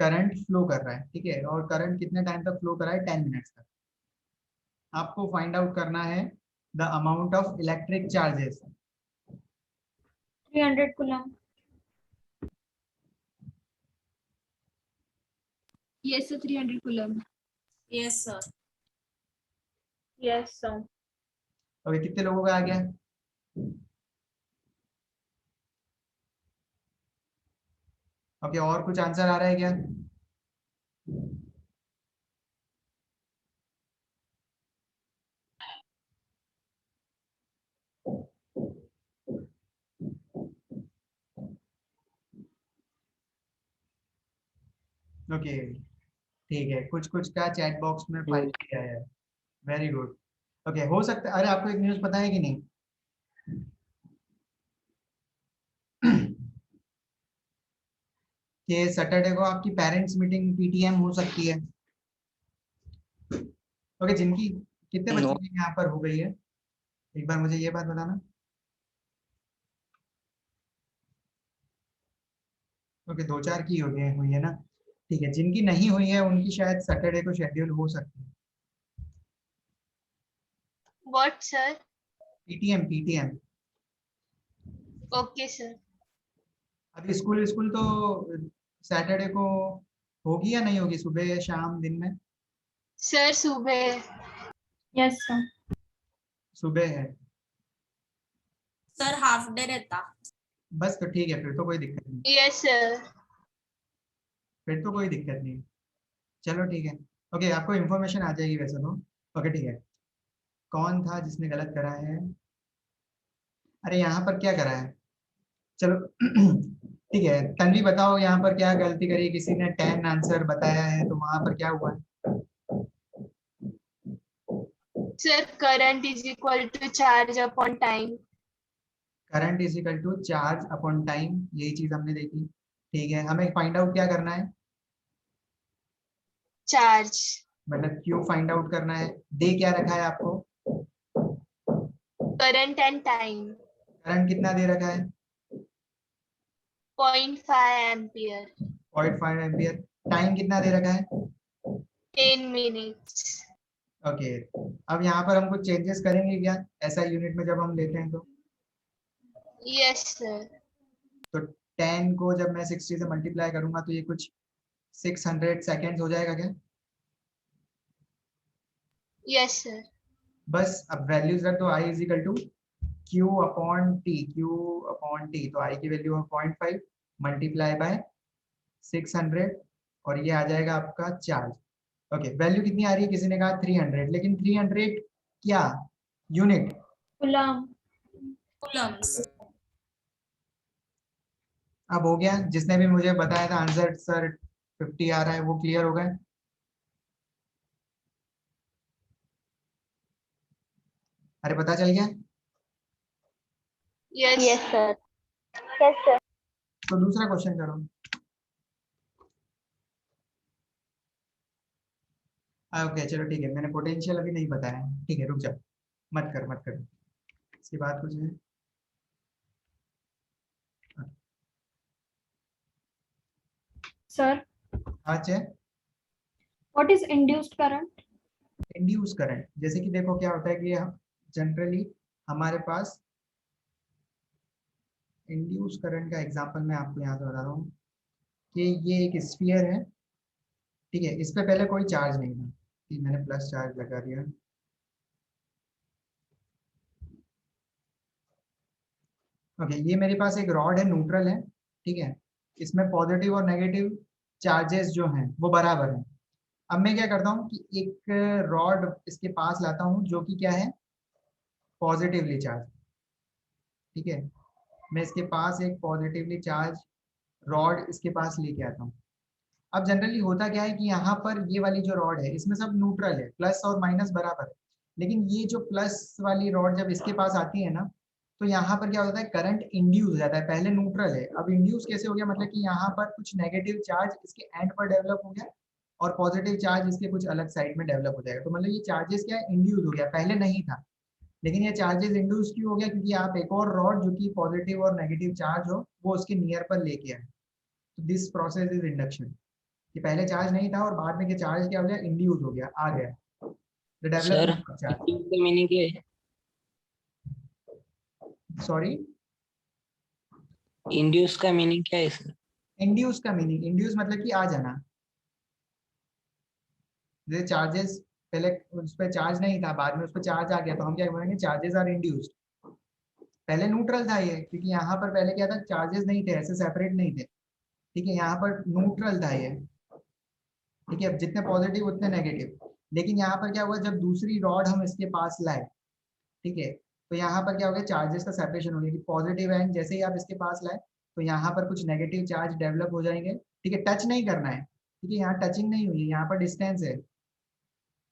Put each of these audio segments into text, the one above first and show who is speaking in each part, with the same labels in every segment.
Speaker 1: Current flow कर रहा है, ठीक है, और करंट कितने टाइम तक फ्लो कर रहा है, 10 मिनट्स तक। आपको फाइंड आउट करना है the amount of electric charges.
Speaker 2: 300 coulomb.
Speaker 3: Yes, sir. 300 coulomb.
Speaker 4: Yes, sir.
Speaker 2: Yes sir.
Speaker 1: Okay, कितने लोगों का आ गया? ओके, और कुछ आंसर आ रहा है क्या? ओके, ठीक है, कुछ कुछ का चैट बॉक्स में फाइल किया है। Very good. ओके, हो सकता है, अरे आपको एक न्यूज़ पता है कि नहीं? कि सैटरडे को आपकी पेरेंट्स मीटिंग पीटीएम हो सकती है। ओके, जिनकी कितने बच्चों की यहाँ पर हो गई है, एक बार मुझे ये बात बताना। ओके, दो चार की हो गई हुई है ना, ठीक है। जिनकी नहीं हुई है उनकी शायद सैटरडे को शेड्यूल हो सकती है।
Speaker 5: What, sir?
Speaker 1: PTM, PTM.
Speaker 5: Okay, sir.
Speaker 1: अभी स्कूल स्कूल तो सैटरडे को होगी या नहीं होगी, सुबह या शाम, दिन में?
Speaker 5: Sir, सुबह।
Speaker 2: Yes sir.
Speaker 1: सुबह है।
Speaker 4: Sir, half day रहता।
Speaker 1: बस तो ठीक है, फिर तो कोई दिक्कत नहीं,
Speaker 5: Yes, sir.
Speaker 1: फिर तो कोई दिक्कत नहीं। चलो ठीक है। ओके, आपको इन्फॉर्मेशन आ जाएगी वैसे तो। ओके, ठीक है। कौन था जिसने गलत करा है? अरे यहाँ पर क्या करा है, चलो ठीक है, तन्वी बताओ यहाँ पर क्या गलती करी, किसी ने 10 आंसर बताया है तो वहां पर क्या हुआ है?
Speaker 5: Sir, current is equal to charge upon time.
Speaker 1: Current is equal to charge upon time, यही चीज हमने देखी, ठीक है। हमें फाइंड आउट क्या करना है,
Speaker 5: Charge.
Speaker 1: मतलब क्यों फाइंड आउट करना है? दे क्या रखा है आपको?
Speaker 5: Current and time.
Speaker 1: करंट कितना दे रखा है?
Speaker 5: 0.5 ampere.
Speaker 1: 0.5 एम्पियर। टाइम कितना दे रखा है?
Speaker 5: 10 minutes.
Speaker 1: ओके, अब यहाँ पर हम कुछ चेंजेस करेंगे क्या ऐसा यूनिट में जब हम लेते हैं तो?
Speaker 5: Yes, sir.
Speaker 1: तो 10 को जब मैं 60 से मल्टीप्लाई करूंगा तो ये कुछ 600 सेकेंड्स हो जाएगा क्या?
Speaker 5: Yes, sir.
Speaker 1: बस अब वैल्यूज रख दो, I is equal to Q upon T, Q upon T, तो आई की वैल्यू है 0.5 मल्टीप्लाई बाय 600 और ये आ जाएगा आपका चार्ज। ओके, वैल्यू कितनी आ रही है? किसी ने कहा 300, लेकिन 300 क्या यूनिट?
Speaker 2: कूलम।
Speaker 4: Coulombs।
Speaker 1: अब हो गया, जिसने भी मुझे बताया था आंसर सर 50 आ रहा है, वो क्लियर हो गए? अरे पता चल गया?
Speaker 5: Yes.
Speaker 2: Yes sir. Yes sir.
Speaker 1: तो दूसरा क्वेश्चन करो। ओके चलो ठीक है, मैंने पोटेंशियल अभी नहीं बताया, ठीक है, रुक जाओ, मत कर मत कर, इसके बाद कुछ है।
Speaker 2: सर,
Speaker 1: अच्छा,
Speaker 2: what is induced current?
Speaker 1: Induce current, जैसे कि देखो क्या होता है कि जनरली हमारे पास इंड्यूस करंट का एग्जांपल मैं आपको यहाँ से बता रहा हूँ कि ये एक स्फीयर है, ठीक है, इस पे पहले कोई चार्ज नहीं था, ठीक, मैंने प्लस चार्ज लगा दिया। ओके, ये मेरे पास एक रॉड है, न्यूट्रल है, ठीक है, इसमें पॉजिटिव और नेगेटिव चार्जेस जो हैं वो बराबर हैं। अब मैं क्या करता हूँ कि एक रॉड इसके पास लाता हूँ जो कि क्या है, पॉजिटिवली चार्ज, ठीक है, मैं इसके पास एक पॉजिटिवली चार्ज रॉड इसके पास लेके आता हूँ। अब जनरली होता क्या है कि यहाँ पर ये वाली जो रॉड है इसमें सब न्यूट्रल है, प्लस और माइनस बराबर है, लेकिन ये जो प्लस वाली रॉड जब इसके पास आती है ना, तो यहाँ पर क्या होता है, करंट इंड्यूस हो जाता है। पहले न्यूट्रल है, अब इंड्यूस कैसे हो गया, मतलब कि यहाँ पर कुछ नेगेटिव चार्ज इसके एंड पर डेवलप हो गया और पॉजिटिव चार्ज इसके कुछ अलग साइड में डेवलप हो जाएगा। तो मतलब ये चार्जेस क्या है, इंड्यूस हो गया, पहले नहीं था, लेकिन ये चार्जेस इंड्यूस क्यों हो गया, क्योंकि आप एक और रॉड जो कि पॉजिटिव और नेगेटिव चार्ज हो वो उसके नियर पर लेके आए, तो दिस प्रोसेस इज इंडक्शन। कि पहले चार्ज नहीं था और बाद में चार्ज क्या हो गया, इंड्यूस हो गया, आ गया, the
Speaker 6: sir
Speaker 1: development of charge.
Speaker 6: का मीनिंग क्या है?
Speaker 1: सॉरी,
Speaker 6: इंड्यूस का मीनिंग क्या है सर?
Speaker 1: इंड्यूस का मीनिंग, इंड्यूस मतलब कि आ जाना। जैसे चार्जेस पहले उस पर चार्ज नहीं था, बाद में उस पर चार्ज आ गया, तो हम क्या बोलेंगे, चार्जेस आर इंड्यूस्ड। पहले न्यूट्रल था ये, क्योंकि यहाँ पर पहले क्या था, चार्जेस नहीं थे, ऐसे सेपरेट नहीं थे, ठीक है, यहाँ पर न्यूट्रल था ये, ठीक है, जितने पॉजिटिव उतने नेगेटिव। लेकिन यहाँ पर क्या हुआ, जब दूसरी रॉड हम इसके पास लाए, ठीक है, तो यहाँ पर क्या हो गया, चार्जेस का सेपरेशन हो गया, कि पॉजिटिव एंड जैसे ही आप इसके पास लाए तो यहाँ पर कुछ नेगेटिव चार्ज डेवलप हो जाएंगे, ठीक है, टच नहीं करना है, ठीक है, यहाँ टचिंग नहीं हुई है, यहाँ पर डिस्टेंस है,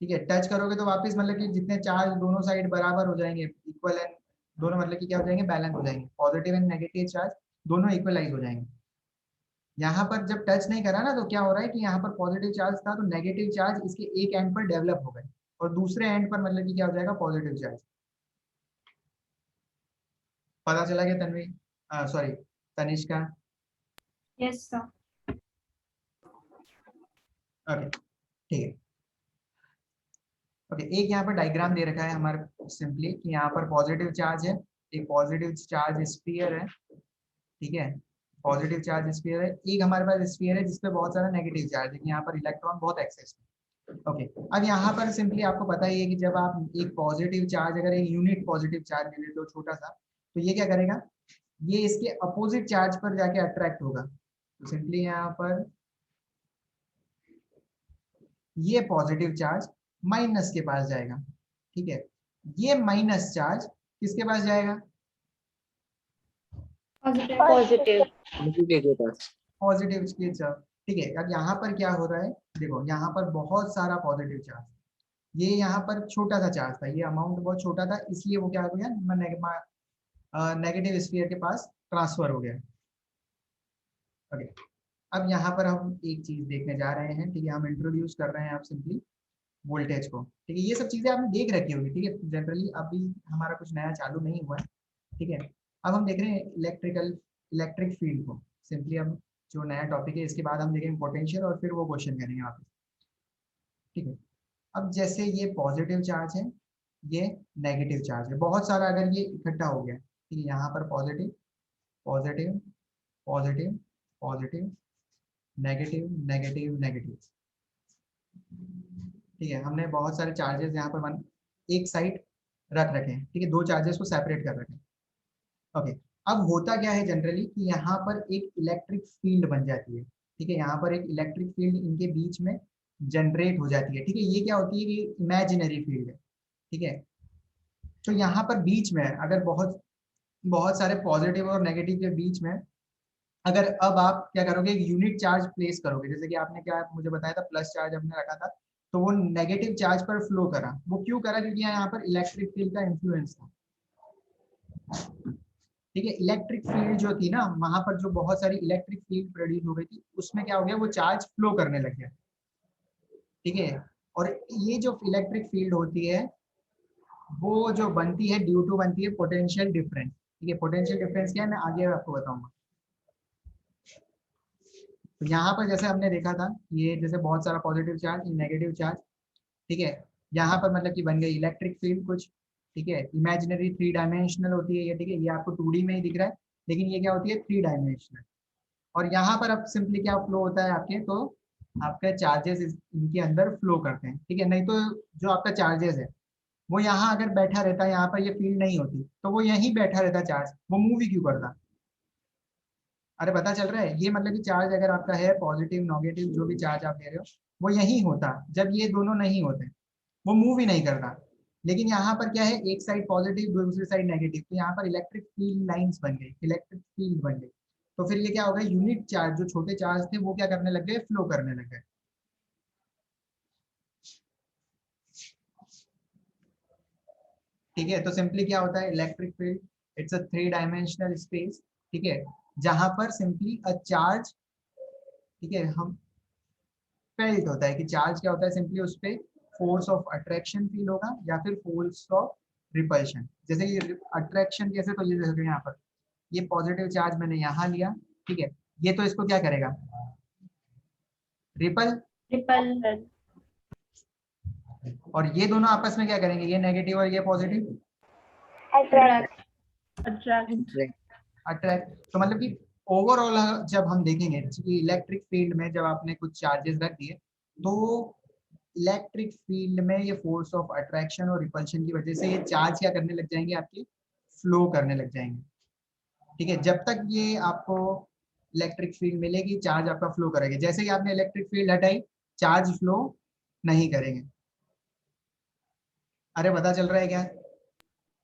Speaker 1: ठीक है, टच करोगे तो वापस मतलब कि जितने चार्ज दोनों साइड बराबर हो जाएंगे, इक्वल एंड दोनों मतलब कि क्या हो जाएंगे, बैलेंस हो जाएंगे, पॉजिटिव एंड नेगेटिव चार्ज दोनों इक्वलाइज हो जाएंगे। यहाँ पर जब टच नहीं करा ना, तो क्या हो रहा है कि यहाँ पर पॉजिटिव चार्ज था, तो नेगेटिव चार्ज इसके एक एंड पर डेवलप हो गए, और दूसरे एंड पर मतलब कि क्या हो जाएगा, पॉजिटिव चार्ज। पता चला क्या Tanvi, sorry Tanishka?
Speaker 2: Yes, sir.
Speaker 1: Okay, ठीक है। ओके, एक यहाँ पर डायग्राम दे रखा है हमारे सिंपली, कि यहाँ पर पॉजिटिव चार्ज है, एक पॉजिटिव चार्ज स्फीयर है, ठीक है, पॉजिटिव चार्ज स्फीयर है, एक हमारे पास स्फीयर है जिसपे बहुत सारा नेगेटिव चार्ज है, कि यहाँ पर इलेक्ट्रॉन बहुत एक्सेस में। ओके, अब यहाँ पर सिंपली आपको पता ही है कि जब आप एक पॉजिटिव चार्ज, अगर एक यूनिट पॉजिटिव चार्ज ले लेते हो छोटा सा, तो ये क्या करेगा, ये इसके अपोजिट चार्ज पर जाके अट्रैक्ट होगा। तो सिंपली यहाँ पर ये पॉजिटिव चार्ज माइनस के पास जाएगा, ठीक है, ये माइनस चार्ज किसके पास जाएगा,
Speaker 2: Positive.
Speaker 5: पॉजिटिव।
Speaker 6: पॉजिटिव के पास।
Speaker 1: पॉजिटिव के चार्ज, ठीक है। अब यहाँ पर क्या हो रहा है, देखो यहाँ पर बहुत सारा पॉजिटिव चार्ज, ये यहाँ पर छोटा सा चार्ज था, ये अमाउंट बहुत छोटा था, इसलिए वो क्या हो गया, नेगेटिव स्फीयर के पास ट्रांसफर हो गया। ओके, अब यहाँ पर हम एक चीज देखने जा रहे हैं, ठीक है, हम इंट्रोड्यूस कर रहे हैं आप सिंपली वोल्टेज को, ठीक है, ये सब चीजें आपने देख रखी होगी, ठीक है, जनरली अभी हमारा कुछ नया चालू नहीं हुआ है, ठीक है। अब हम देख रहे हैं इलेक्ट्रिक फील्ड को, सिंपली अब जो नया टॉपिक है, इसके बाद हम देखेंगे पोटेंशियल और फिर वो क्वेश्चन करेंगे वापस, ठीक है। अब जैसे ये पॉजिटिव चार्ज है, ये नेगेटिव चार्ज है, बहुत सारा अगर ये इकट्ठा हो गया, ठीक है, यहाँ पर positive positive positive positive negative negative negative, ठीक है, हमने बहुत सारे चार्जेस यहाँ पर एक साइड रख रखे हैं, ठीक है, दो चार्जेस को सेपरेट कर रखे हैं। ओके, अब होता क्या है जनरली कि यहाँ पर एक इलेक्ट्रिक फील्ड बन जाती है, ठीक है, यहाँ पर एक इलेक्ट्रिक फील्ड इनके बीच में जनरेट हो जाती है, ठीक है, ये क्या होती है, ये इमेजिनरी फील्ड है, ठीक है। तो यहाँ पर बीच में अगर बहुत बहुत सारे पॉजिटिव और नेगेटिव के बीच में अगर अब आप क्या करोगे, एक यूनिट चार्ज प्लेस करोगे, जैसे कि आपने क्या मुझे बताया था, प्लस चार्ज हमने रखा था, तो वो नेगेटिव चार्ज पर फ्लो करा, वो क्यों करा, क्योंकि यहाँ पर इलेक्ट्रिक फील्ड का इन्फ्लुएंस था, ठीक है। इलेक्ट्रिक फील्ड जो थी ना, वहां पर जो बहुत सारी इलेक्ट्रिक फील्ड प्रोड्यूस हो गई थी, उसमें क्या हो गया, वो चार्ज फ्लो करने लग गया, ठीक है। और ये जो इलेक्ट्रिक फील्ड होती है, वो जो बनती है ड्यू टू बनती है पोटेंशियल डिफरेंस, ठीक है, पोटेंशियल डिफरेंस क्या है मैं आगे आपको बताऊंगा। तो यहाँ पर जैसे हमने देखा था, ये जैसे बहुत सारा पॉजिटिव चार्ज, नेगेटिव चार्ज, ठीक है, यहाँ पर मतलब कि बन गई इलेक्ट्रिक फील्ड कुछ, ठीक है, इमेजिनरी 3 डायमेंशनल होती है ये, ठीक है, ये आपको 2D में ही दिख रहा है, लेकिन ये क्या होती है 3 डायमेंशनल। और यहाँ पर अब सिंपली क्या फ्लो होता है आपके, तो आपका चार्जेस इनके अंदर फ्लो करते हैं, ठीक है, नहीं तो जो आपका चार्जेस है वो यहाँ अगर बैठा रहता है, यहाँ पर ये फील्ड नहीं होती, तो वो यहीं बैठा रहता चार्ज, वो मूव ही क्यों करता। अरे पता चल रहा है, ये मतलब कि चार्ज अगर आपका है पॉजिटिव नेगेटिव जो भी चार्ज आप ले रहे हो, वो यही होता, जब ये दोनों नहीं होते वो मूव ही नहीं करता। लेकिन यहाँ पर क्या है, एक साइड पॉजिटिव दूसरी साइड नेगेटिव, तो यहाँ पर इलेक्ट्रिक फील्ड लाइंस बन गई, इलेक्ट्रिक फील्ड बन गई, तो फिर ये क्या हो गया, यूनिट चार्ज जो छोटे चार्ज थे वो क्या करने लग गए, फ्लो करने लग गए, ठीक है। तो सिंपली क्या होता है, electric field it's a 3 dimensional space, ठीक है, जहां पर सिंपली अ चार्ज, ठीक है, हम फेल्ट होता है कि चार्ज क्या होता है, सिंपली उस पर फोर्स ऑफ अट्रैक्शन फील होगा या फिर फोर्स ऑफ रिपल्शन। जैसे ये अट्रैक्शन कैसे, तो ये देखो यहाँ पर ये पॉजिटिव चार्ज मैंने यहाँ लिया, ठीक है, ये तो इसको क्या करेगा, रिपल,
Speaker 2: रिपल,
Speaker 1: और ये दोनों आपस में क्या करेंगे, ये नेगेटिव और ये पॉजिटिव
Speaker 2: अट्रैक्ट,
Speaker 1: अट्रैक्ट। तो मतलब कि ओवरऑल जब हम देखेंगे कि इलेक्ट्रिक फील्ड में जब आपने कुछ चार्जेस रख दिए तो इलेक्ट्रिक फील्ड में ये फोर्स ऑफ अट्रैक्शन और रिपल्शन की वजह से ये चार्ज क्या करने लग जाएंगे, आपके फ्लो करने लग जाएंगे। ठीक है, जब तक ये आपको इलेक्ट्रिक फील्ड मिलेगी चार्ज आपका फ्लो करेगा, जैसे ही आपने इलेक्ट्रिक फील्ड हटाई चार्ज फ्लो नहीं करेंगे। अरे पता चल रहा है क्या?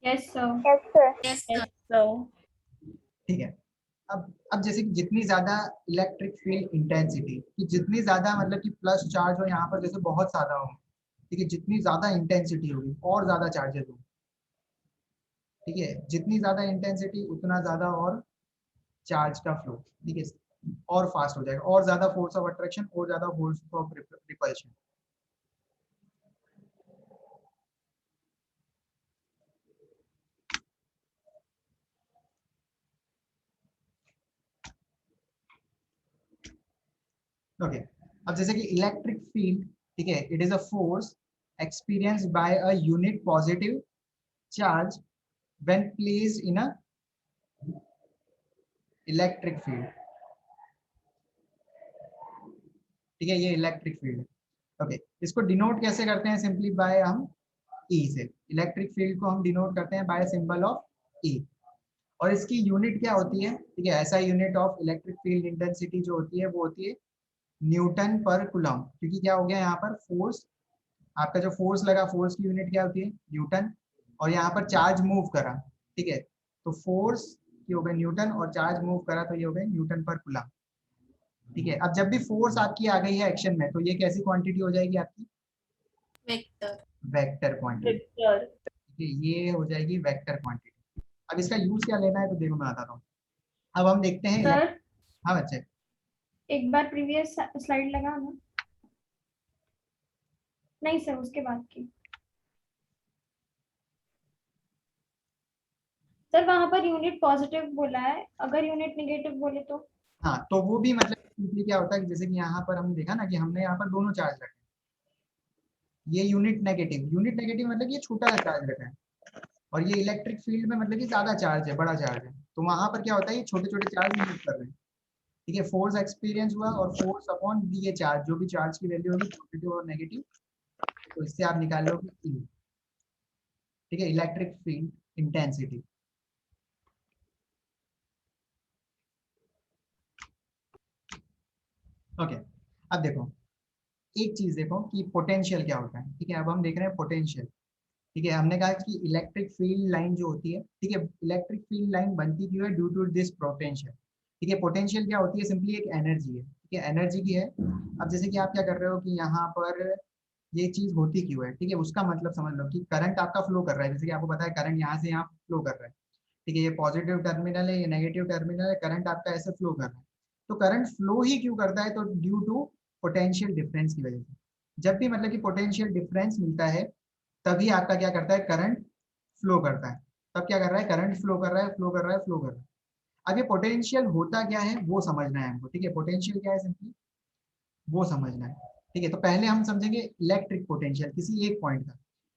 Speaker 2: यस सर,
Speaker 4: यस सर,
Speaker 1: ठीक है, अब जैसे कि जितनी ज्यादा इलेक्ट्रिक फील्ड इंटेंसिटी, कि जितनी ज्यादा मतलब कि प्लस चार्ज हो यहाँ पर जैसे बहुत ज्यादा हो, ठीक है, जितनी ज्यादा इंटेंसिटी होगी और ज्यादा चार्जेस होंगे। ठीक है, जितनी ज्यादा इंटेंसिटी उतना ज्यादा और चार्ज का फ्लो, ठीक है, और फास्ट हो जाएगा, और ज्यादा फोर्स ऑफ अट्रैक्शन और ज्यादा फोर्स ऑफ रिपल्शन। ओके, अब जैसे कि इलेक्ट्रिक फील्ड, ठीक है, it is a force experienced by a unit positive charge when placed in a electric field। ठीक है, ये इलेक्ट्रिक फील्ड है। ओके, इसको डिनोट कैसे करते हैं, सिंपली बाय हम ई से, इलेक्ट्रिक फील्ड को हम डिनोट करते हैं बाय सिंबल ऑफ ई। और इसकी यूनिट क्या होती है, ठीक है, ऐसा unit of electric field intensity जो होती है वो होती है न्यूटन पर कूलम, क्योंकि क्या हो गया यहाँ पर फोर्स, आपका जो फोर्स लगा फोर्स की यूनिट क्या होती है न्यूटन, और यहाँ पर चार्ज मूव करा, ठीक है, तो फोर्स की हो गई न्यूटन और चार्ज मूव करा तो ये हो गए न्यूटन पर कूलम। ठीक है, अब जब भी फोर्स आपकी आ गई है एक्शन में तो ये कैसी क्वांटिटी हो जाएगी आपकी,
Speaker 4: वेक्टर,
Speaker 1: वेक्टर क्वांटिटी। ठीक है, ये हो जाएगी वेक्टर क्वांटिटी। अब इसका यूज क्या लेना है तो देखो मैं बताता हूँ। अब हम देखते हैं
Speaker 2: सर
Speaker 1: हाँ बच्चे,
Speaker 2: एक बार प्रीवियस स्लाइड लगा ना, नहीं सर उसके बाद की सर, वहां पर यूनिट पॉजिटिव बोला है, अगर यूनिट नेगेटिव बोले तो
Speaker 1: हाँ तो वो भी मतलब सिंपली क्या होता है कि जैसे कि यहाँ पर हम देखा ना कि हमने यहाँ पर दोनों चार्ज रखे, ये यूनिट नेगेटिव मतलब ये छोटा सा चार्ज रखा है, और ये इलेक्ट्रिक फील्ड में मतलब कि ज्यादा चार्ज है, बड़ा चार्ज है, तो वहां पर क्या होता है ये छोटे छोटे चार्ज मूव कर रहे हैं। ठीक है, फोर्स एक्सपीरियंस हुआ और फोर्स अपॉन ये चार्ज, जो भी चार्ज की वैल्यू होगी पॉजिटिव और नेगेटिव, तो इससे आप निकाल लोगे ई। ठीक है, इलेक्ट्रिक फील्ड इंटेंसिटी। ओके, अब देखो एक चीज देखो कि पोटेंशियल क्या होता है। ठीक है, अब हम देख रहे हैं पोटेंशियल। ठीक है, हमने कहा कि इलेक्ट्रिक फील्ड लाइन जो होती है, ठीक है, इलेक्ट्रिक फील्ड लाइन बनती क्यों है, ड्यू टू दिस पोटेंशियल। ठीक है, पोटेंशियल क्या होती है, सिंपली एक एनर्जी है। ठीक है, एनर्जी की है। अब जैसे कि आप क्या कर रहे हो कि यहाँ पर ये चीज होती क्यों है, ठीक है, उसका मतलब समझ लो कि करंट आपका फ्लो कर रहा है, जैसे कि आपको पता है करंट यहाँ से यहाँ फ्लो कर रहा है। ठीक है, ये पॉजिटिव टर्मिनल है, ये नेगेटिव टर्मिनल है, करंट आपका ऐसे फ्लो कर रहा है। तो करंट फ्लो ही क्यों करता है, तो ड्यू टू पोटेंशियल डिफरेंस की वजह से। जब भी मतलब कि पोटेंशियल डिफरेंस मिलता है तभी आपका क्या करता है, करंट फ्लो करता है। तब क्या कर रहा है, करंट फ्लो कर रहा है, फ्लो कर रहा है, फ्लो कर रहा है। अब ये पोटेंशियल होता क्या है वो समझना है हमको। ठीक है, पोटेंशियल क्या है सिंपली वो समझना है। ठीक है, तो पहले हम समझेंगे इलेक्ट्रिक पोटेंशियल किसी एक पॉइंट का,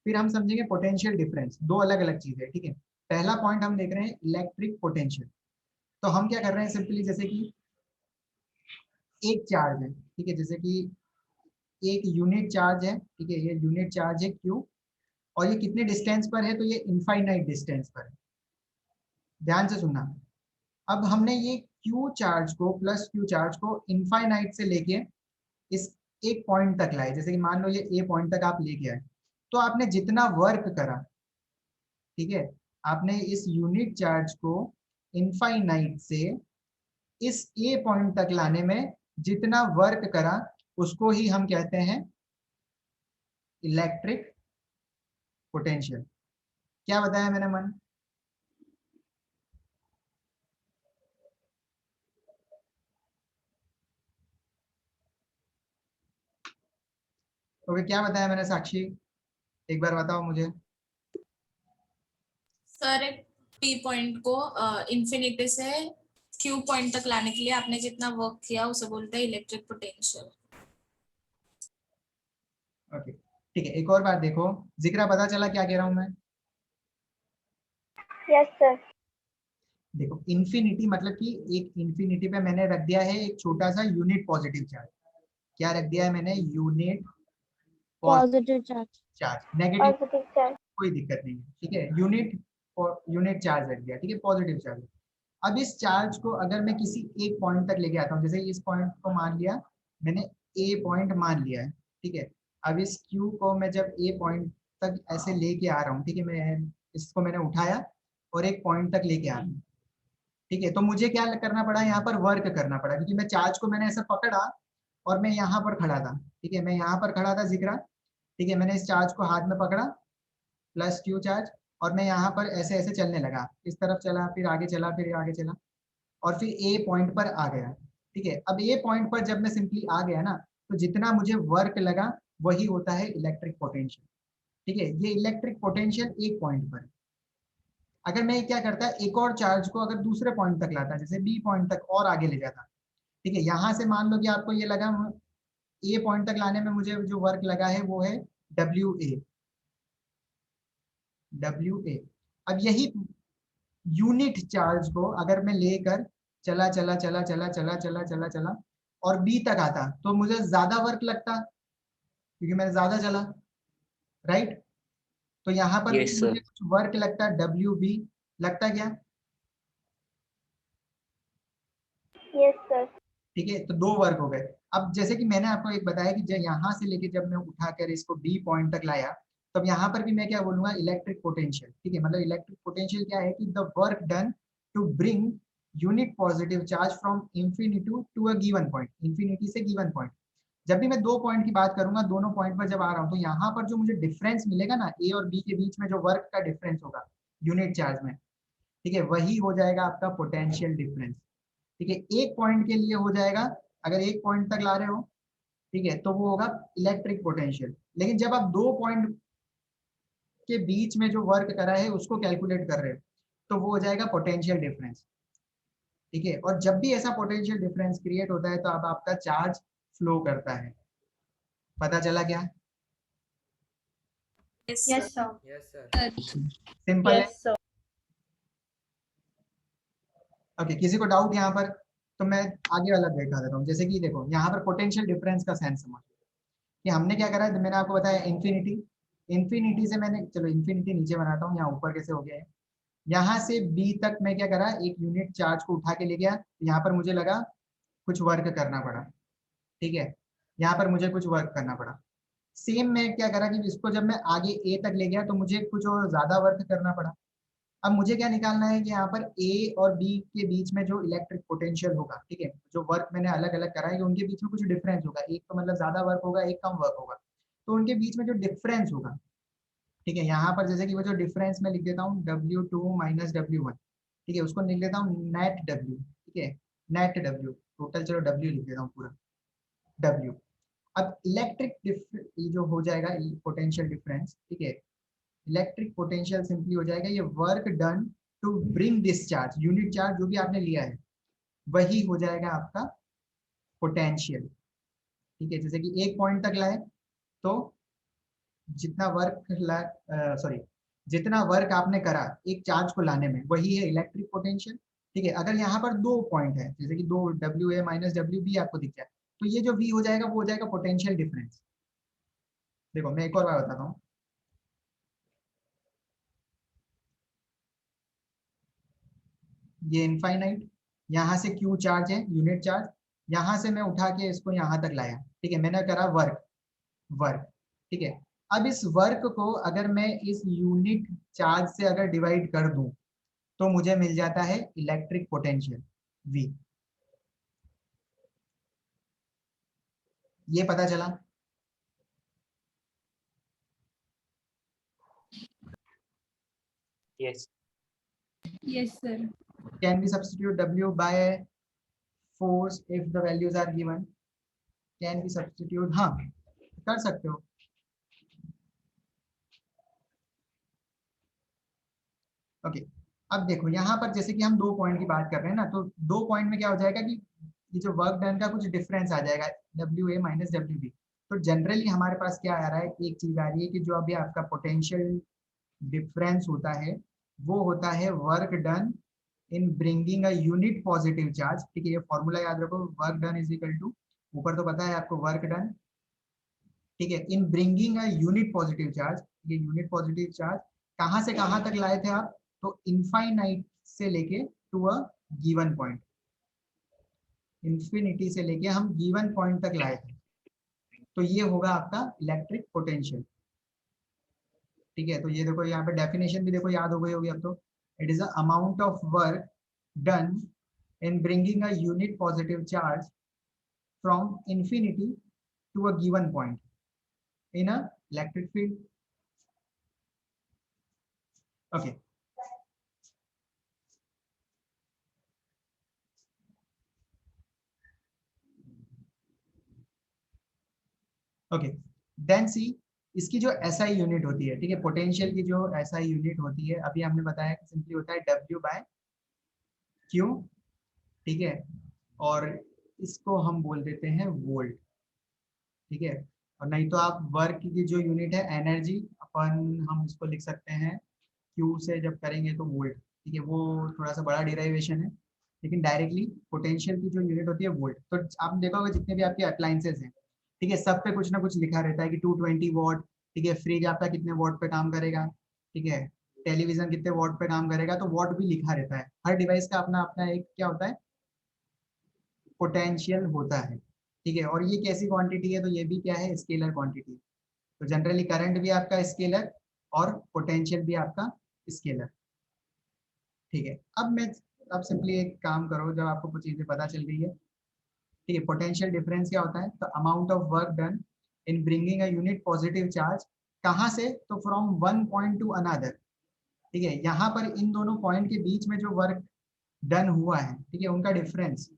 Speaker 1: फिर हम समझेंगे पोटेंशियल डिफरेंस, दो अलग अलग चीजें है। ठीक है, पहला पॉइंट हम देख रहे हैं इलेक्ट्रिक पोटेंशियल। तो हम क्या कर रहे हैं सिंपली, जैसे कि एक चार्ज है, ठीक है, जैसे कि एक यूनिट चार्ज है, ठीक है, ये यूनिट चार्ज है क्यू, और ये कितने डिस्टेंस पर है, तो ये इनफाइनाइट डिस्टेंस पर है। ध्यान से सुनना, अब हमने ये क्यू चार्ज को प्लस क्यू चार्ज को इनफाइनाइट से लेके इस एक पॉइंट तक लाए, जैसे कि मान लो ये ए पॉइंट तक आप लेके आए, तो आपने जितना वर्क करा, ठीक है, आपने इस यूनिट चार्ज को इनफाइनाइट से इस ए पॉइंट तक लाने में जितना वर्क करा उसको ही हम कहते हैं इलेक्ट्रिक पोटेंशियल। क्या बताया मैंने मन, ओके, क्या बताया मैंने साक्षी, एक बार बताओ मुझे।
Speaker 4: सर एक पी पॉइंट को इंफिनिटी से क्यू पॉइंट तक लाने के लिए आपने जितना वर्क किया उसे बोलते हैं इलेक्ट्रिक पोटेंशियल।
Speaker 1: ओके ठीक है, एक और बात देखो, जिक्रा पता चला क्या कह रहा हूँ मैं?
Speaker 2: Yes sir.
Speaker 1: देखो इन्फिनिटी मतलब कि एक इन्फिनिटी पे मैंने रख दिया है एक छोटा सा यूनिट पॉजिटिव चार्ज। क्या रख दिया है मैंने? Unit
Speaker 2: positive charge.
Speaker 1: Charge. Negative
Speaker 2: positive charge.
Speaker 1: कोई दिक्कत नहीं है, ठीक है, यूनिट और यूनिट चार्ज रख दिया, ठीक है, पॉजिटिव चार्ज। अब इस चार्ज को अगर मैं किसी एक पॉइंट तक लेके आता हूँ, जैसे इस पॉइंट को मान लिया मैंने, ए पॉइंट मान लिया है, ठीक है। अब इस क्यू को मैं जब ए पॉइंट तक ऐसे लेके आ रहा हूँ, ठीक है, मैं इसको मैंने उठाया और एक पॉइंट तक लेके आ रहा हूँ, ठीक है, तो मुझे क्या करना पड़ा यहाँ पर? वर्क करना पड़ा, क्योंकि मैं चार्ज को मैंने ऐसे पकड़ा और मैं यहाँ पर खड़ा था, ठीक है, मैं यहाँ पर खड़ा था जिक्रा, ठीक है, मैंने इस चार्ज को हाथ में पकड़ा प्लस क्यू चार्ज, और मैं यहाँ पर ऐसे ऐसे चलने लगा, इस तरफ चला, फिर आगे चला, फिर आगे चला, और फिर ए पॉइंट पर आ गया, ठीक है। अब ए पॉइंट पर जब मैं सिंपली आ गया ना, तो जितना मुझे वर्क लगा वही होता है इलेक्ट्रिक पोटेंशियल, ठीक है। ये इलेक्ट्रिक पोटेंशियल एक पॉइंट पर। अगर मैं क्या करता, एक और चार्ज को अगर दूसरे पॉइंट तक लाता, जैसे बी पॉइंट तक और आगे ले जाता, ठीक है, यहाँ से मान लो कि आपको ये लगा, ए पॉइंट तक लाने में मुझे जो वर्क लगा है वो है डब्ल्यू ए, डब्ल्यू ए। अब यही यूनिट चार्ज को अगर मैं लेकर चला चला चला चला चला चला चला चला और बी तक आता, तो मुझे ज्यादा वर्क लगता, क्योंकि मैं ज्यादा चला, राइट। तो यहाँ पर भी
Speaker 6: यस सर।
Speaker 1: मुझे कुछ वर्क लगता, डब्ल्यू बी लगता क्या?
Speaker 2: Yes sir.
Speaker 1: ठीक है, तो दो वर्क हो गए। अब जैसे कि मैंने आपको एक बताया कि जब यहाँ से लेके जब मैं उठाकर इसको बी पॉइंट तक लाया, तब यहाँ पर भी मैं क्या बोलूंगा? इलेक्ट्रिक पोटेंशियल, ठीक है। मतलब इलेक्ट्रिक पोटेंशियल क्या है कि the work done to bring unit positive charge from infinity to a given point, infinity से गिवन पॉइंट। जब भी मैं दो पॉइंट की बात करूंगा, दोनों पॉइंट पर जब आ रहा हूँ, तो यहाँ पर जो मुझे डिफरेंस मिलेगा ना, ए और बी के बीच में जो वर्क का डिफरेंस होगा यूनिट चार्ज में, ठीक है, वही हो जाएगा आपका पोटेंशियल डिफरेंस, ठीक है। एक पॉइंट के लिए हो जाएगा, अगर एक पॉइंट तक ला रहे हो, ठीक है, तो वो होगा इलेक्ट्रिक पोटेंशियल। लेकिन जब आप दो पॉइंट के बीच में जो वर्क करा है उसको कैलकुलेट कर रहे हो, तो वो हो जाएगा पोटेंशियल डिफरेंस, ठीक है। और जब भी ऐसा पोटेंशियल डिफरेंस क्रिएट होता है, तो अब आपका चार्ज फ्लो करता है। पता चला क्या?
Speaker 4: Yes,
Speaker 2: yes
Speaker 4: sir.
Speaker 2: Sir.
Speaker 7: Yes sir.
Speaker 1: Simple है।
Speaker 2: Yes sir.
Speaker 1: ओके, किसी को डाउट यहाँ पर? तो मैं आगे वाला दिखा देता हूँ। जैसे कि देखो यहाँ पर पोटेंशियल डिफरेंस का सेंस समझ कि हमने क्या करा है, मैंने आपको बताया इन्फिनिटी, इन्फिनिटी से मैंने, चलो इन्फिनिटी नीचे बनाता हूँ, यहाँ ऊपर कैसे हो गया है, यहाँ से बी तक मैं क्या करा, एक यूनिट चार्ज को उठा के ले गया, यहाँ पर मुझे लगा कुछ वर्क करना पड़ा, ठीक है, यहाँ पर मुझे कुछ वर्क करना पड़ा। सेम मैं क्या करा कि इसको जब मैं आगे ए तक ले गया, तो मुझे कुछ और ज्यादा वर्क करना पड़ा। अब मुझे क्या निकालना है कि यहाँ पर ए और बी के बीच में जो इलेक्ट्रिक पोटेंशियल होगा, ठीक है, जो वर्क मैंने अलग अलग करा है, उनके बीच में कुछ डिफरेंस होगा, एक तो मतलब ज्यादा वर्क होगा, एक कम वर्क होगा, तो उनके बीच में जो डिफरेंस होगा, ठीक है, यहाँ पर जैसे कि वो जो डिफरेंस मैं लिख देता हूँ W2 माइनस W1, ठीक है, उसको लिख देता हूँ नेट W, ठीक है, नेट W, टोटल चलो W लिख देता हूँ पूरा W। अब इलेक्ट्रिक ये जो हो जाएगा पोटेंशियल डिफरेंस, ठीक है, इलेक्ट्रिक पोटेंशियल सिंपली हो जाएगा ये work done to bring this charge, unit charge जो भी आपने लिया है वही हो जाएगा आपका पोटेंशियल, ठीक है। जैसे कि एक पॉइंट तक लाए, तो जितना वर्क सॉरी जितना वर्क आपने करा एक चार्ज को लाने में, वही है इलेक्ट्रिक पोटेंशियल, ठीक है। अगर यहाँ पर दो पॉइंट है, जैसे कि दो W A minus W B आपको दिख जाए, तो ये जो वी हो जाएगा वो हो जाएगा पोटेंशियल डिफरेंस। देखो मैं एक और बार बताता हूँ, ये इनफाइनाइट, यहाँ से क्यू चार्ज है यूनिट चार्ज, यहाँ से मैं उठा के इसको यहाँ तक लाया, ठीक है, मैंने करा वर्क, वर्क, ठीक है। अब इस वर्क को अगर मैं इस यूनिट चार्ज से अगर डिवाइड कर दूं, तो मुझे मिल जाता है इलेक्ट्रिक पोटेंशियल V। ये पता चला?
Speaker 6: Yes.
Speaker 3: Yes, sir.
Speaker 1: Can be substitute W by force if the values are given, can be substitute, हाँ कर सकते हो। ओके, अब देखो यहाँ पर जैसे कि हम दो पॉइंट की बात कर रहे हैं ना, तो दो पॉइंट में क्या हो जाएगा कि ये जो वर्क डन का कुछ डिफरेंस आ जाएगा W A minus W B, तो जनरली हमारे पास क्या आ रहा है, एक चीज आ रही है कि जो अभी आपका पोटेंशियल डिफरेंस होता है वो होता है work done in bringing a unit positive charge. ठीक है, ये फॉर्मूला याद रखो, work done is equal to, ऊपर तो पता है आपको वर्क डन, ठीक है, in bringing a unit positive charge. ये यूनिट पॉजिटिव चार्ज कहाँ से कहाँ तक लाए थे आप, तो इनफाइनाइट से लेके to a given point, infinity से लेके हम गिवन पॉइंट तक लाए थे, तो ये होगा आपका इलेक्ट्रिक पोटेंशियल। ठीक है, तो ये देखो यहाँ पे डेफिनेशन भी देखो याद हो गई होगी अब तो, it is the amount of work done in bringing a unit positive charge from infinity to a given point in an electric field. Okay, okay, then see, इसकी जो एसआई यूनिट होती है, ठीक है, पोटेंशियल की जो एसआई यूनिट होती है, अभी हमने बताया कि सिंपली होता है W बाय Q। ठीक है, और इसको हम बोल देते हैं वोल्ट। ठीक है, और नहीं तो आप वर्क की जो यूनिट है एनर्जी, अपन हम इसको लिख सकते हैं Q से जब करेंगे तो वोल्ट। ठीक है, वो थोड़ा सा बड़ा डिराइवेशन है, लेकिन डायरेक्टली पोटेंशियल की जो यूनिट होती है वोल्ट। तो आपने देखा होगा जितने भी आपके अप्लायंसेज हैं, ठीक है, सब पे कुछ ना कुछ लिखा रहता है कि 220 वॉट। ठीक है, फ्रिज आपका कितने वॉट पे काम करेगा, ठीक है, टेलीविजन कितने वॉट पे काम करेगा, तो वॉट भी लिखा रहता है। हर डिवाइस का अपना अपना एक क्या होता है, पोटेंशियल होता है। ठीक है, और ये कैसी क्वांटिटी है, तो ये भी क्या है, स्केलर क्वांटिटी। तो जनरली करंट भी आपका स्केलर और पोटेंशियल भी आपका स्केलर। ठीक है, अब सिंपली एक काम करो, जब आपको कुछ चीजें पता चल गई है, ठीक है, पोटेंशियल डिफरेंस क्या होता है, तो amount of work done in bringing a unit positive charge, कहाँ से, तो from one point two another. ठीक है, यहाँ पर इन दोनों पॉइंट के बीच में जो वर्क डन हुआ है, ठीक है, उनका डिफरेंस,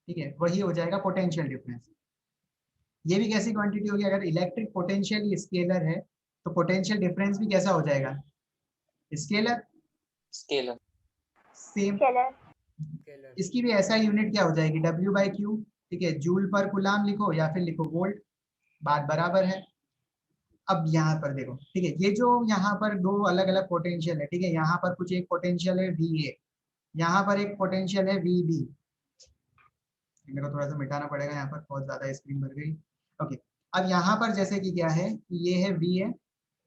Speaker 1: ठीक है, वही हो जाएगा पोटेंशियल डिफरेंस। ये भी कैसी क्वांटिटी होगी, अगर इलेक्ट्रिक पोटेंशियल स्केलर है तो पोटेंशियल डिफरेंस भी कैसा हो जाएगा, स्केलर।
Speaker 6: स्केलर।
Speaker 1: सेम, इसकी भी ऐसा यूनिट क्या हो जाएगी, W बाई क्यू। ठीक है, जूल पर कुलाम लिखो या फिर लिखो वोल्ट, बात बराबर है। अब यहाँ पर देखो, ठीक है, ये जो यहाँ पर दो अलग अलग पोटेंशियल है, ठीक है, यहाँ पर कुछ एक पोटेंशियल है VA, यहाँ पर एक पोटेंशियल है VB। मेरे को थोड़ा सा मिटाना पड़ेगा, यहाँ पर बहुत ज्यादा स्क्रीन भर गई। ओके, अब यहाँ पर जैसे कि क्या है, ये है VA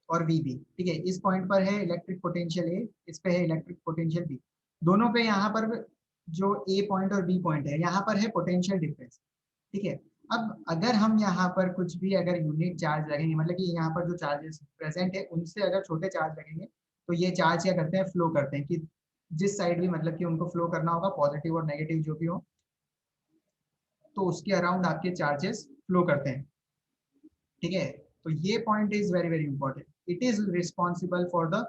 Speaker 1: और VB। ठीक है, इस पॉइंट पर है इलेक्ट्रिक पोटेंशियल A, इस पे है इलेक्ट्रिक पोटेंशियल B। दोनों पे यहाँ पर जो A पॉइंट और B पॉइंट है, यहाँ पर है पोटेंशियल डिफरेंस। ठीक है, अब अगर हम यहाँ पर कुछ भी अगर यूनिट चार्ज लगेंगे, मतलब कि यहाँ पर जो चार्जेस प्रेजेंट है उनसे अगर छोटे चार्ज लगेंगे, तो ये चार्ज क्या करते हैं, फ्लो करते हैं, कि जिस साइड भी मतलब कि उनको फ्लो करना होगा, पॉजिटिव और नेगेटिव जो भी हो, तो उसके अराउंड आपके चार्जेस फ्लो करते हैं। ठीक है, तो ये point is very very important, it is responsible for the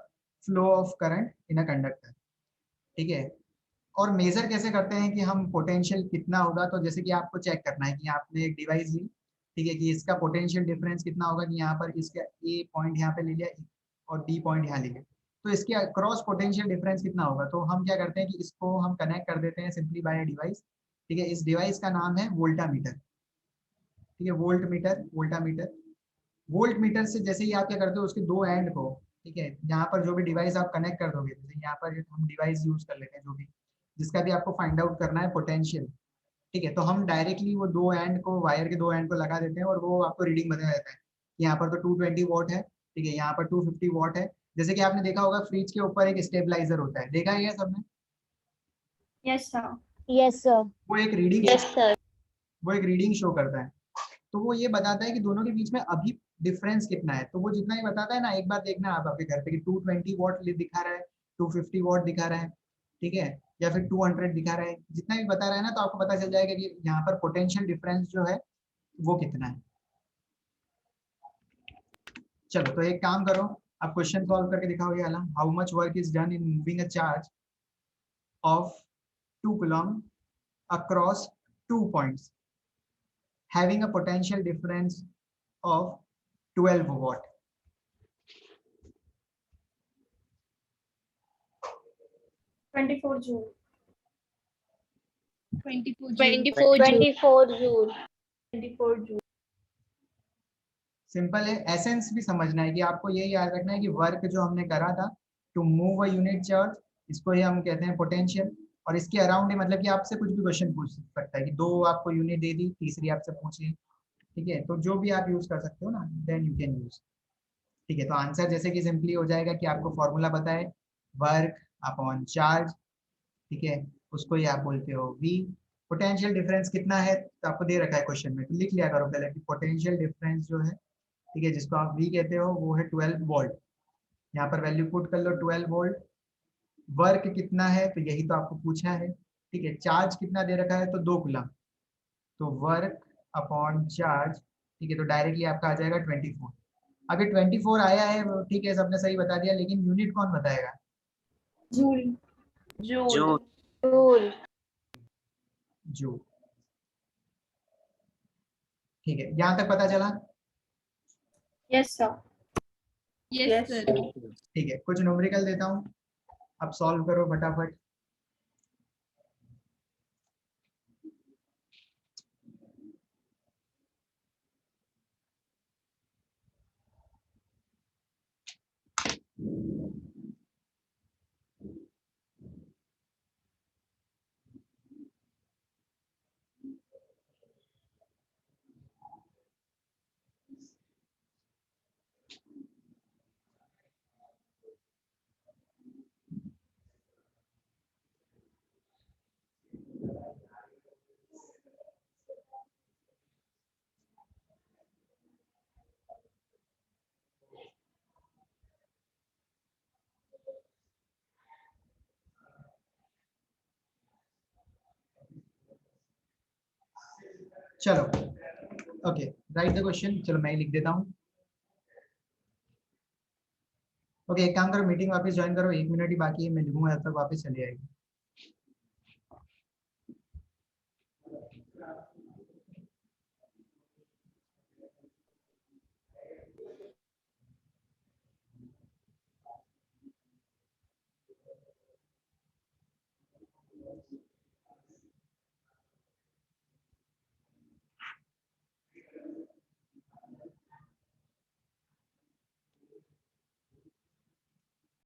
Speaker 1: flow of current in a conductor. ठीक है, और मेजर कैसे करते हैं कि हम पोटेंशियल कितना होगा, तो जैसे कि आपको चेक करना है कि आपने एक डिवाइस ली, ठीक है, कि इसका पोटेंशियल डिफरेंस कितना होगा, कि यहाँ पर इसका A पॉइंट यहाँ पे ले लिया और B पॉइंट यहाँ ले लिया, तो इसके क्रॉस पोटेंशियल डिफरेंस कितना होगा, तो हम क्या करते हैं कि इसको हम कनेक्ट कर देते हैं सिंपली बाय डिवाइस। ठीक है, इस डिवाइस का नाम है वोल्टामीटर। ठीक है, volt meter, voltameter. Volt meter से जैसे ही आप क्या करते हो, उसके दो एंड को, ठीक है, यहाँ पर जो भी डिवाइस आप कनेक्ट कर दोगे, जैसे यहाँ पर हम डिवाइस यूज कर लेते हैं जो भी, जिसका भी आपको फाइंड आउट करना है पोटेंशियल। ठीक है, तो हम डायरेक्टली वो दो एंड को, वायर के दो एंड को लगा देते हैं और वो आपको रीडिंग बता देता है। यहाँ पर तो 220 वॉट है, ठीक है, यहाँ पर 250 वॉट है। जैसे कि आपने देखा होगा फ्रिज के ऊपर एक स्टेबलाइजर होता है, देखा है ये सबने,
Speaker 2: यस सर।
Speaker 5: Yes sir.
Speaker 1: वो एक रीडिंग,
Speaker 5: यस सर।
Speaker 1: वो एक रीडिंग शो करता है। तो वो ये बताता है कि दोनों के बीच में अभी डिफरेंस कितना है, तो वो जितना ही बताता है ना, एक बार देखना आप आपके घर पे कि 220 वॉट दिखा रहा है, 250 वॉट दिखा रहा है, ठीक है, या फिर 200 दिखा रहा है, जितना भी बता रहा है ना, तो आपको पता चल जाएगा कि यहाँ पर पोटेंशियल डिफरेंस जो है वो कितना है। चलो, तो एक काम करो, आप क्वेश्चन सॉल्व करके दिखाओगे वाला, how much work is done in moving a charge of 2 coulomb across 2 points having a potential difference of 12 watt.
Speaker 2: $24 joule.
Speaker 3: 24 joule.
Speaker 5: 24 joule.
Speaker 2: 24 joule.
Speaker 1: Simple है, एसेंस भी समझना है कि आपको ये याद रखना है कि वर्क जो हमने करा था to move a unit charge, इसको ही हम कहते हैं पोटेंशियल। और इसके अराउंड मतलब कि आपसे कुछ भी क्वेश्चन पूछ सकता है कि 2 आपको यूनिट दे दी, तीसरी आपसे पूछ ली, ठीक है, तो जो भी आप यूज कर सकते हो ना, देन यू कैन यूज। ठीक है, तो आंसर जैसे कि सिंपली हो जाएगा कि आपको फॉर्मूला बताए, वर्क अपॉन चार्ज, ठीक है, उसको ही आप बोलते हो वी। पोटेंशियल डिफरेंस कितना है तो आपको दे रखा है क्वेश्चन में, तो लिख लिया करो पहले कि पोटेंशियल डिफरेंस जो है, ठीक है, जिसको आप वी कहते हो, वो है 12 वोल्ट। यहाँ पर वैल्यू पुट कर लो 12 वोल्ट। वर्क कितना है तो यही तो आपको पूछना है, ठीक है। चार्ज कितना दे रखा है तो 2 कूलम, तो वर्क अपॉन चार्ज, ठीक है, तो डायरेक्टली आपका आ जाएगा 24। अभी 24 आया है, ठीक है, सबने सही बता दिया, लेकिन यूनिट कौन बताएगा?
Speaker 2: जूल।
Speaker 6: जूल।
Speaker 5: जूल।
Speaker 1: जूल। ठीक है, यहाँ तक पता चला?
Speaker 2: Yes sir.
Speaker 3: Yes
Speaker 2: Yes.
Speaker 3: Sir.
Speaker 1: ठीक है, कुछ न्यूमेरिकल देता हूँ, अब सॉल्व करो फटाफट। चलो ओके, राइट द क्वेश्चन, चलो मैं ही लिख देता हूँ। ओके, एक काम करो, मीटिंग वापस ज्वाइन करो, 1 मिनट ही बाकी है, मैं लिखूंगा, तब तक वापस चली आएगी।